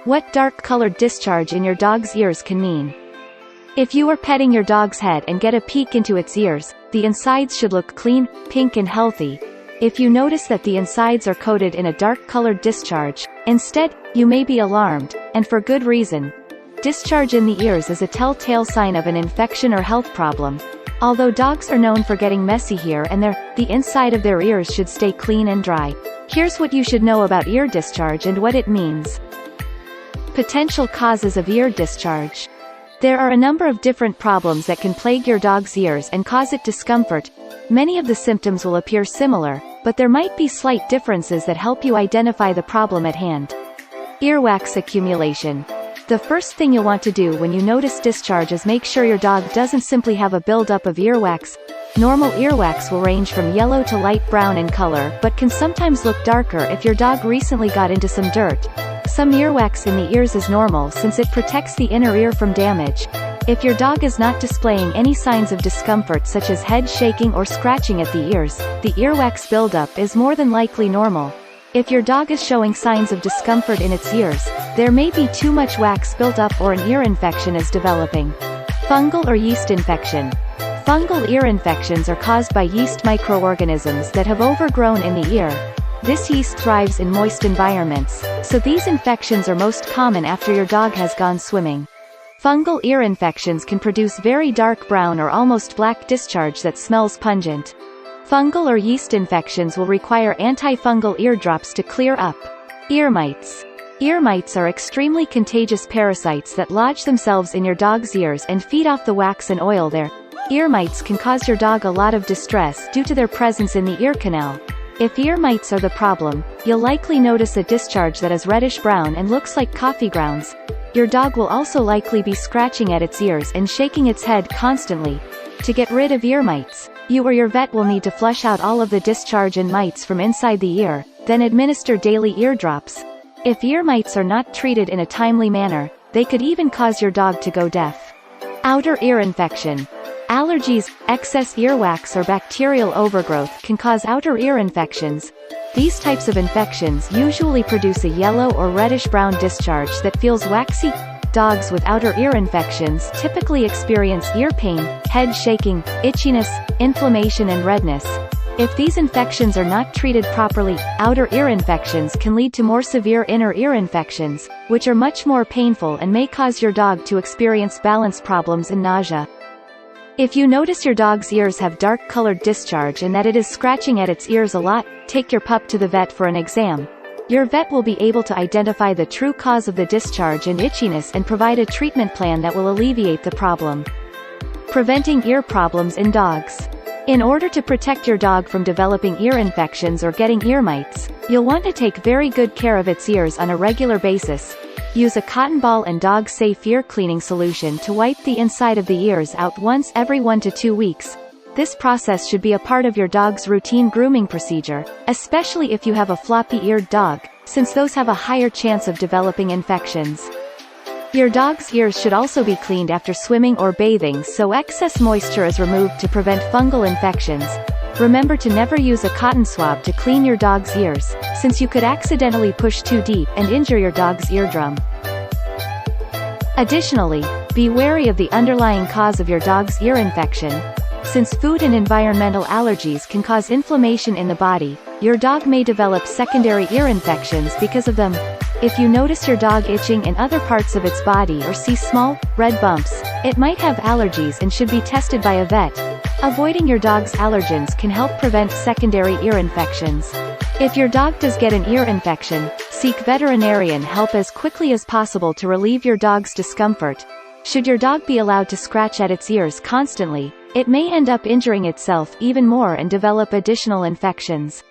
What dark-colored discharge in your dog's ears can mean. If you are petting your dog's head and get a peek into its ears, the insides should look clean, pink and healthy. If you notice that the insides are coated in a dark-colored discharge, instead, you may be alarmed, and for good reason. Discharge in the ears is a telltale sign of an infection or health problem. Although dogs are known for getting messy here and there, the inside of their ears should stay clean and dry. Here's what you should know about ear discharge and what it means. Potential causes of ear discharge. There are a number of different problems that can plague your dog's ears and cause it discomfort. Many of the symptoms will appear similar, but there might be slight differences that help you identify the problem at hand. Earwax accumulation. The first thing you'll want to do when you notice discharge is make sure your dog doesn't simply have a buildup of earwax. Normal earwax will range from yellow to light brown in color but can sometimes look darker if your dog recently got into some dirt. Some earwax in the ears is normal since it protects the inner ear from damage. If your dog is not displaying any signs of discomfort such as head shaking or scratching at the ears, the earwax buildup is more than likely normal. If your dog is showing signs of discomfort in its ears, there may be too much wax built up or an ear infection is developing. Fungal or yeast infection. Fungal ear infections are caused by yeast microorganisms that have overgrown in the ear. This yeast thrives in moist environments, so these infections are most common after your dog has gone swimming. Fungal ear infections can produce very dark brown or almost black discharge that smells pungent. Fungal or yeast infections will require antifungal ear drops to clear up. Ear mites. Ear mites are extremely contagious parasites that lodge themselves in your dog's ears and feed off the wax and oil there. Ear mites can cause your dog a lot of distress due to their presence in the ear canal. If ear mites are the problem, you'll likely notice a discharge that is reddish-brown and looks like coffee grounds. Your dog will also likely be scratching at its ears and shaking its head constantly. To get rid of ear mites, you or your vet will need to flush out all of the discharge and mites from inside the ear, then administer daily ear drops. If ear mites are not treated in a timely manner, they could even cause your dog to go deaf. Outer ear infection. Allergies, excess earwax or bacterial overgrowth can cause outer ear infections. These types of infections usually produce a yellow or reddish-brown discharge that feels waxy. Dogs with outer ear infections typically experience ear pain, head shaking, itchiness, inflammation and redness. If these infections are not treated properly, outer ear infections can lead to more severe inner ear infections, which are much more painful and may cause your dog to experience balance problems and nausea. If you notice your dog's ears have dark-colored discharge and that it is scratching at its ears a lot, take your pup to the vet for an exam. Your vet will be able to identify the true cause of the discharge and itchiness and provide a treatment plan that will alleviate the problem. Preventing ear problems in dogs. In order to protect your dog from developing ear infections or getting ear mites, you'll want to take very good care of its ears on a regular basis. Use a cotton ball and dog-safe ear cleaning solution to wipe the inside of the ears out once every 1 to 2 weeks. This process should be a part of your dog's routine grooming procedure, especially if you have a floppy-eared dog, since those have a higher chance of developing infections. Your dog's ears should also be cleaned after swimming or bathing so excess moisture is removed to prevent fungal infections. Remember to never use a cotton swab to clean your dog's ears, since you could accidentally push too deep and injure your dog's eardrum. Additionally, be wary of the underlying cause of your dog's ear infection. Since food and environmental allergies can cause inflammation in the body, your dog may develop secondary ear infections because of them. If you notice your dog itching in other parts of its body or see small, red bumps, it might have allergies and should be tested by a vet. Avoiding your dog's allergens can help prevent secondary ear infections. If your dog does get an ear infection, seek veterinarian help as quickly as possible to relieve your dog's discomfort. Should your dog be allowed to scratch at its ears constantly, it may end up injuring itself even more and develop additional infections.